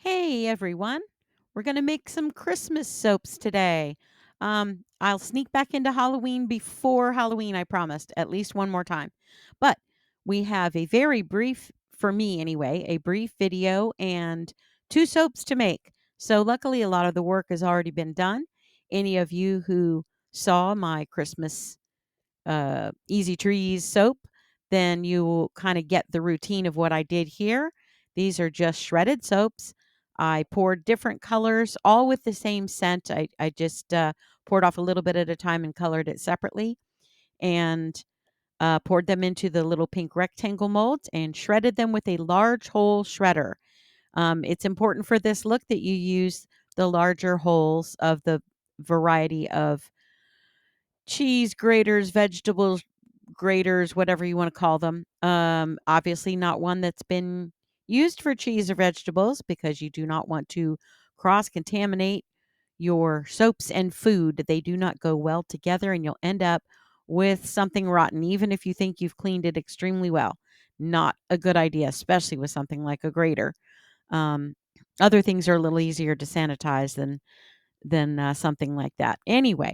Hey everyone, we're going to make some Christmas soaps today. I'll sneak back into Halloween before Halloween, I promised, at least one more time. But we have a very brief, for me anyway, a brief video and two soaps to make. So luckily, a lot of the work has already been done. Any of you who saw my Christmas Easy Trees soap, then you will kind of get the routine of what I did here. These are just shredded soaps. I poured different colors, all with the same scent. I just poured off a little bit at a time and colored it separately, and poured them into the little pink rectangle molds and shredded them with a large hole shredder. It's important for this look that you use the larger holes of the variety of cheese graters, vegetables graters, whatever you want to call them. Obviously, not one that's been used for cheese or vegetables because you do not want to cross contaminate your soaps and food. They do not go well together, and you'll end up with something rotten, even if you think you've cleaned it extremely well. Not a good idea, especially with something like a grater. Um, Other things are a little easier to sanitize than something like that. Anyway,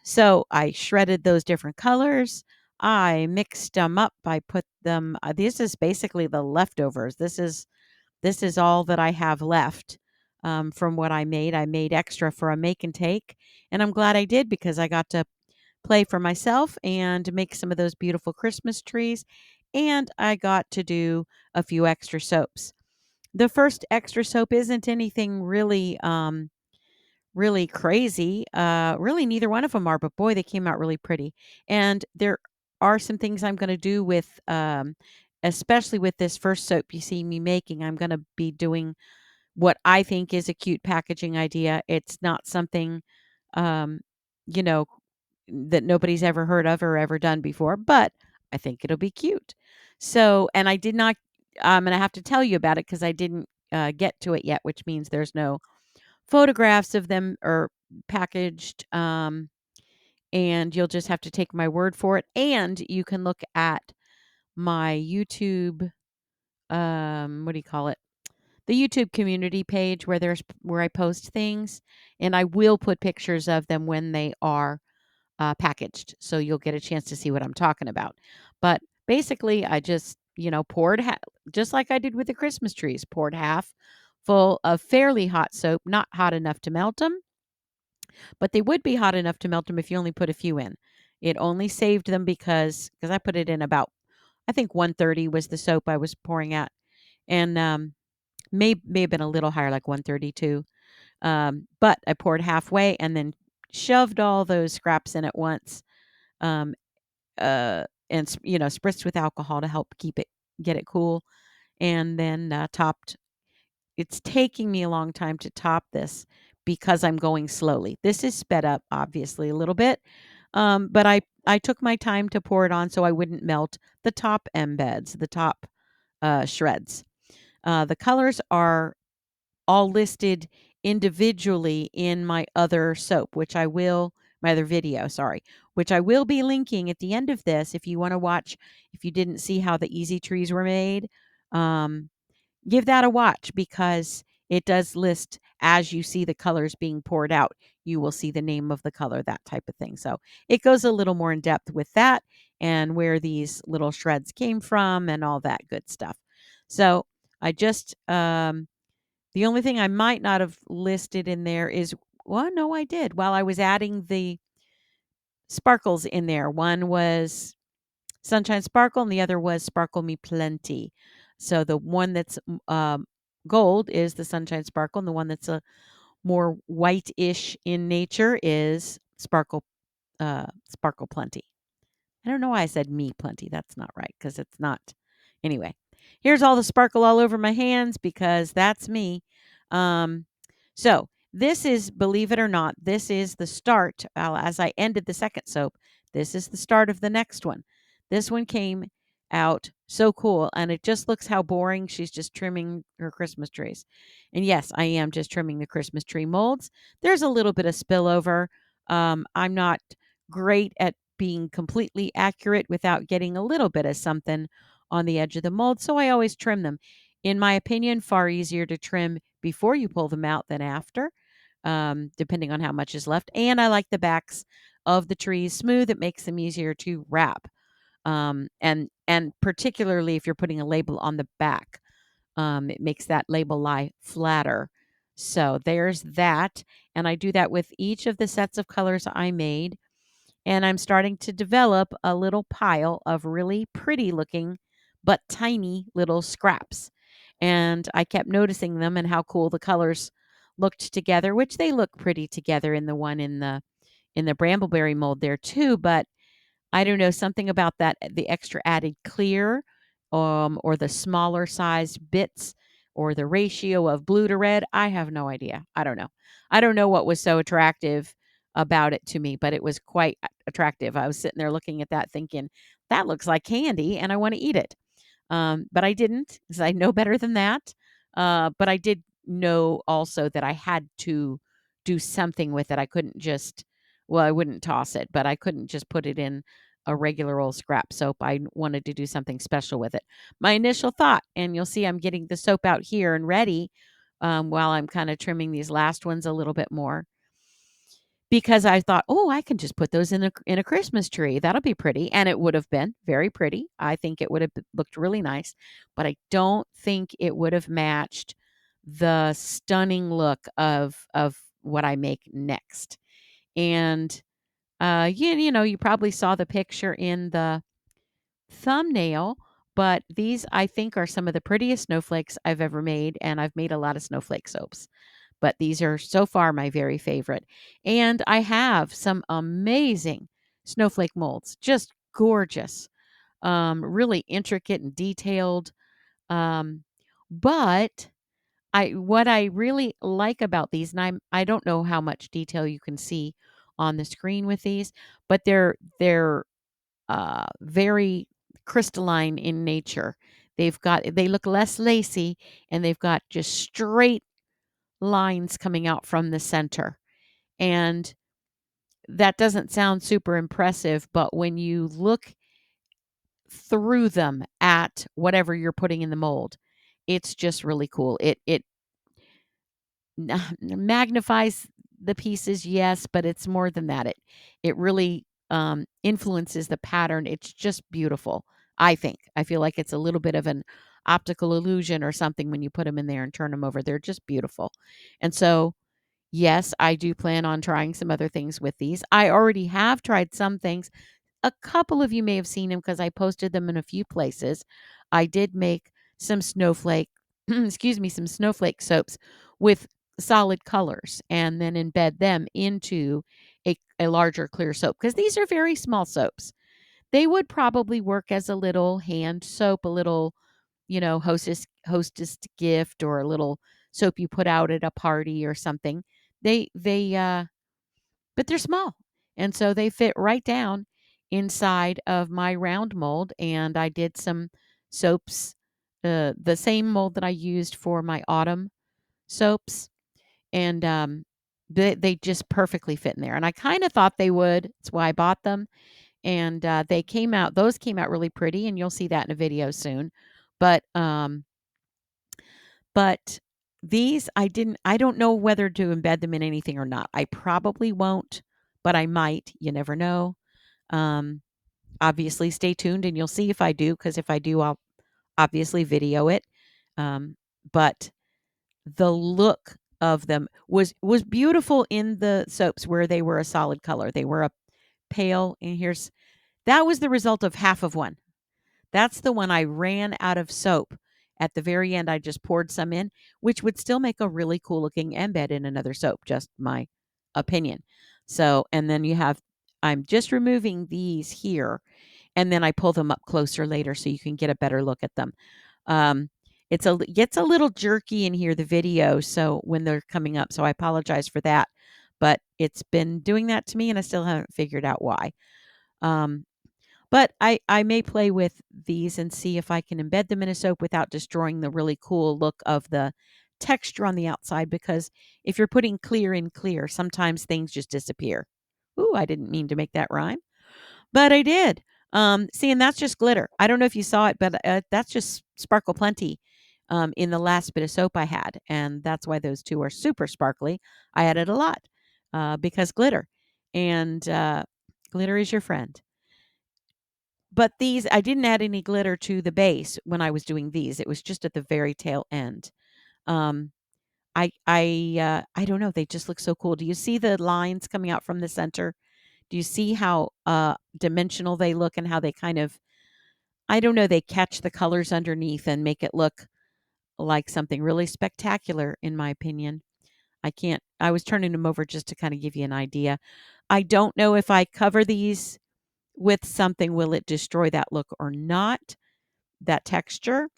so I shredded those different colors. I mixed them up. I put them this is basically the leftovers. This is all that I have left from what I made. I made extra for a make and take, and I'm glad I did because I got to play for myself and make some of those beautiful Christmas trees, and I got to do a few extra soaps. The first extra soap isn't anything really crazy. Really, neither one of them are, but boy, they came out really pretty. And there are some things I'm going to do with, especially with this first soap you see me making. I'm going to be doing what I think is a cute packaging idea. It's not something, um, you know, that nobody's ever heard of or ever done before, but I think it'll be cute. So, and I did not. I'm going to have to tell you about it because I didn't get to it yet, which means there's no photographs of them are packaged, and you'll just have to take my word for it. And you can look at my YouTube, what do you call it? The YouTube community page where I post things, and I will put pictures of them when they are packaged, so you'll get a chance to see what I'm talking about. But basically, I just poured just like I did with the Christmas trees, poured half full of fairly hot soap, not hot enough to melt them, but they would be hot enough to melt them if you only put a few in. It only saved them because I put it in about, I think 130 was the soap I was pouring at, and may have been a little higher, like 132. But I poured halfway and then shoved all those scraps in at once, um, and spritzed with alcohol to help get it cool, and then topped. It's taking me a long time to top this because I'm going slowly. This is sped up, obviously, a little bit, but I took my time to pour it on so I wouldn't melt the top embeds, the top shreds. The colors are all listed individually in my other soap, my other video, sorry, which I will be linking at the end of this if you want to watch. If you didn't see how the easy trees were made, um, give that a watch because it does list as you see the colors being poured out, you will see the name of the color, that type of thing. So it goes a little more in depth with that and where these little shreds came from and all that good stuff. So I just, the only thing I might not have listed in there is, well, no, I did. While I was adding the sparkles in there, one was Sunshine Sparkle, and the other was Sparkle Me Plenty. So the one that's gold is the Sunshine Sparkle, and the one that's a more white-ish in nature is Sparkle Plenty. I don't know why I said me plenty. That's not right because it's not. Anyway, here's all the sparkle all over my hands because that's me. Um, so this is, believe it or not, this is the start. As I ended the second soap, this is the start of the next one. This one came out so cool, and it just looks how boring. She's just trimming her Christmas trees. And yes, I am just trimming the Christmas tree molds. There's a little bit of spillover. I'm not great at being completely accurate without getting a little bit of something on the edge of the mold, so I always trim them. in my opinion, far easier to trim before you pull them out than after, depending on how much is left. And I like the backs of the trees smooth. It makes them easier to wrap. And particularly if you're putting a label on the back, it makes that label lie flatter. So there's that. And I do that with each of the sets of colors I made. And I'm starting to develop a little pile of really pretty looking but tiny little scraps. And I kept noticing them and how cool the colors looked together, which they look pretty together in the one in the brambleberry mold there too, but I don't know, something about that the extra added clear, or the smaller sized bits, or the ratio of blue to red. I have no idea. I don't know. I don't know what was so attractive about it to me, but it was quite attractive. I was sitting there looking at that thinking, that looks like candy and I want to eat it. But I didn't, because I know better than that. But I did know also that I had to do something with it. I couldn't just, well, I wouldn't toss it, but I couldn't just put it in a regular old scrap soap. I wanted to do something special with it. My initial thought, and you'll see I'm getting the soap out here and ready, while I'm kind of trimming these last ones a little bit more, because I thought, "Oh, I can just put those in a Christmas tree. That'll be pretty." And it would have been very pretty. I think it would have looked really nice, but I don't think it would have matched the stunning look of what I make next. And you know, you probably saw the picture in the thumbnail, but these I think are some of the prettiest snowflakes I've ever made, and I've made a lot of snowflake soaps, but these are so far my very favorite. And I have some amazing snowflake molds, just gorgeous, really intricate and detailed. Um, but I what I really like about these, and I don't know how much detail you can see on the screen with these, but they're very crystalline in nature. They look less lacy, and they've got just straight lines coming out from the center. And that doesn't sound super impressive, but when you look through them at whatever you're putting in the mold, it's just really cool. It magnifies the pieces, yes, but it's more than that. It really influences the pattern. It's just beautiful. I think. I feel like it's a little bit of an optical illusion or something when you put them in there and turn them over. They're just beautiful. And so, yes, I do plan on trying some other things with these. I already have tried some things. A couple of you may have seen them because I posted them in a few places. I did make some snowflake, excuse me, some snowflake soaps with solid colors and then embed them into a larger clear soap, because these are very small soaps. They would probably work as a little hand soap, a little, you know, hostess gift, or a little soap you put out at a party or something. They but they're small. And so they fit right down inside of my round mold. And I did some soaps, the same mold that I used for my autumn soaps. And they just perfectly fit in there. And I kind of thought they would. That's why I bought them. And those came out really pretty. And you'll see that in a video soon. But, but these I don't know whether to embed them in anything or not. I probably won't, but I might. You never know. Um, Obviously, stay tuned and you'll see if I do, because if I do, I'll obviously video it. Um, but the look of them was beautiful in the soaps where they were a solid color. They were a pale, and that was the result of half of one. That's the one I ran out of soap. At the very end, I just poured some in, which would still make a really cool looking embed in another soap, just my opinion. So, and then I'm just removing these here, and then I pull them up closer later so you can get a better look at them. Um, gets a little jerky in here, the video, so when they're coming up, so I apologize for that, but it's been doing that to me, and I still haven't figured out why. Um, but I may play with these and see if I can embed them in a soap without destroying the really cool look of the texture on the outside, because if you're putting clear in clear, sometimes things just disappear. Ooh, I didn't mean to make that rhyme, but I did. See, and that's just glitter. I don't know if you saw it, but that's just Sparkle Plenty in the last bit of soap I had, and that's why those 2 are super sparkly. I added a lot, because glitter, and, glitter is your friend. But these I didn't add any glitter to the base when I was doing these, it was just at the very tail end. Um, I don't know, they just look so cool. Do you see the lines coming out from the center? Do you see how, dimensional they look and how they kind of I don't know, they catch the colors underneath and make it look like something really spectacular, in my opinion. I was turning them over just to kinda give you an idea. I don't know if I cover these with something, will it destroy that look or not, that texture?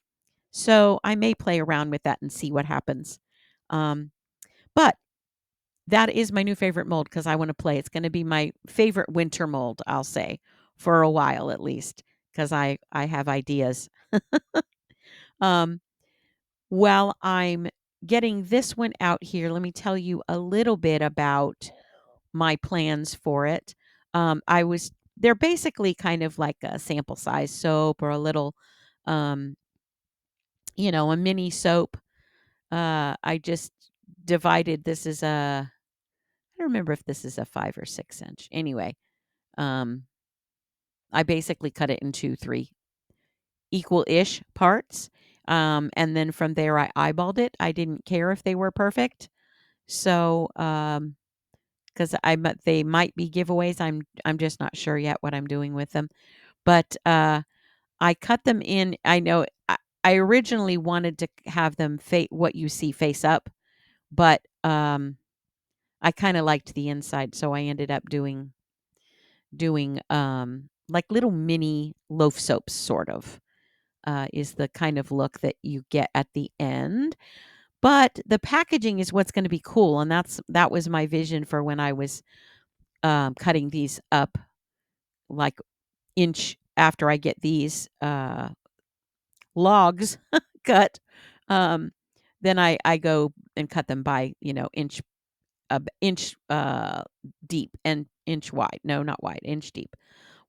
So, I may play around with that and see what happens. Um, but that is my new favorite mold because I wanna play. It's gonna be my favorite winter mold, I'll say, for a while at least, 'cause I have ideas. Um, while I'm getting this one out here, let me tell you a little bit about my plans for it. I was they're basically kind of like a sample size soap or a little, um, a mini soap. I just divided this is I don't remember if this is a 5 or 6 inch. Anyway, um, I basically cut it into 3 equal-ish parts. And then from there, I eyeballed it. I didn't care if they were perfect. So, because they might be giveaways. I'm just not sure yet what I'm doing with them. But I cut them in. I know I originally wanted to have them what you see face up, but I kind of liked the inside, so I ended up doing like little mini loaf soaps, sort of. Is the kind of look that you get at the end. But the packaging is what's going to be cool, and that was my vision for when I was cutting these up, like inch after I get these logs cut. Um, then I go and cut them by inch deep and inch wide. No, not wide, inch deep.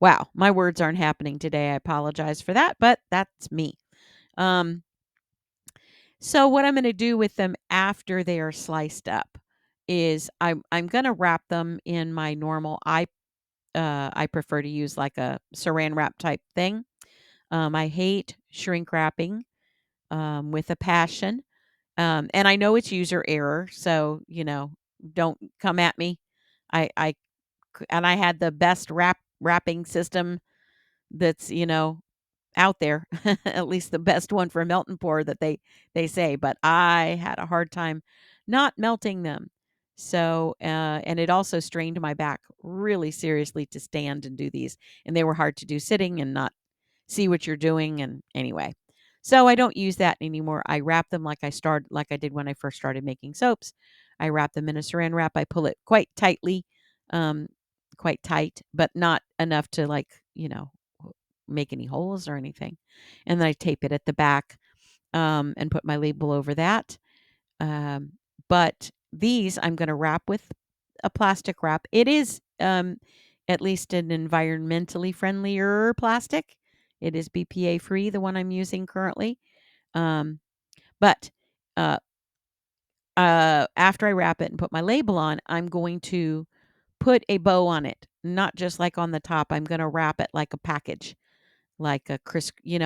Wow, my words aren't happening today. I apologize for that, but that's me. Um, So what I'm gonna do with them after they are sliced up is I'm gonna wrap them in my normal I prefer to use like a saran wrap type thing. I hate shrink wrapping with a passion. And I know it's user error, so don't come at me. I and I had the best wrapping system that's out there, at least the best one for melt and pour that they say, but I had a hard time not melting them. So, and it also strained my back really seriously to stand and do these, and they were hard to do sitting and not see what you're doing, and anyway. So I don't use that anymore. I wrap them like I did when I first started making soaps. I wrap them in a saran wrap. I pull it quite tightly, um, quite tight, but not enough to make any holes or anything. And then I tape it at the back, and put my label over that. Um, but these I'm going to wrap with a plastic wrap. It is at least an environmentally friendlier plastic. It is BPA free, the one I'm using currently. Um, but uh, after I wrap it and put my label on, I'm going to put a bow on it, not just like on the top. I'm going to wrap it like a package, like a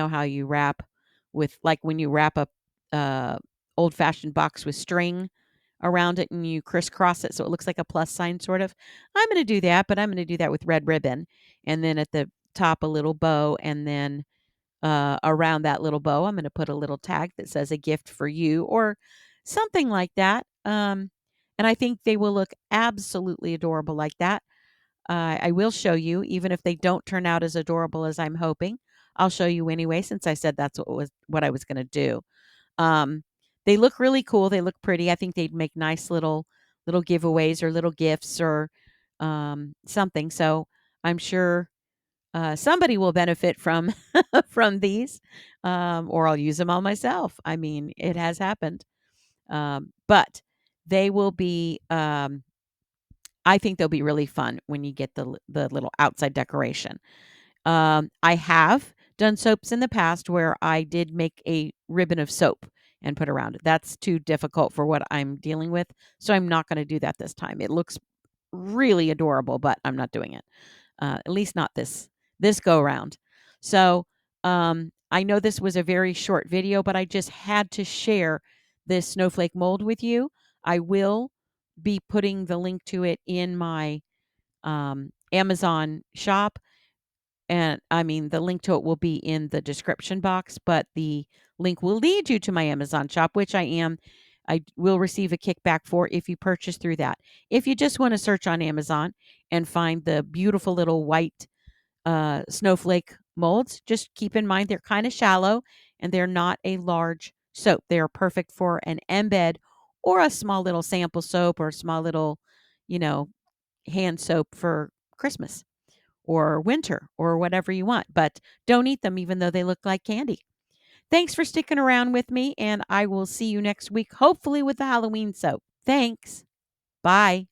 how you wrap with, like when you wrap a uh, old fashioned box with string around it and you crisscross it so it looks like a plus sign, sort of. I'm going to do that, but I'm going to do that with red ribbon, and then at the top a little bow, and then around that little bow I'm going to put a little tag that says a gift for you or something like that. And I think they will look absolutely adorable like that. I will show you, even if they don't turn out as adorable as I'm hoping. I'll show you anyway, since I said that's what I was going to do. Um, they look really cool. They look pretty. I think they'd make nice little giveaways or little gifts or something. So I'm sure somebody will benefit from from these, or I'll use them all myself. I mean, it has happened. But they will be. I think they'll be really fun when you get the little outside decoration. I have done soaps in the past where I did make a ribbon of soap and put around it. That's too difficult for what I'm dealing with, so I'm not gonna do that this time. It looks really adorable, but I'm not doing it. At least not this go around. So, I know this was a very short video, but I just had to share this snowflake mold with you. I will be putting the link to it in my Amazon shop, and I mean the link to it will be in the description box, but the link will lead you to my Amazon shop, which I will receive a kickback for if you purchase through that. If you just want to search on Amazon and find the beautiful little white snowflake molds, just keep in mind they're kind of shallow and they're not a large soap. They are perfect for an embed or a small little sample soap or a small little, you know, hand soap for Christmas or winter or whatever you want. But don't eat them even though they look like candy. Thanks for sticking around with me, and I will see you next week, hopefully with the Halloween soap. Thanks. Bye.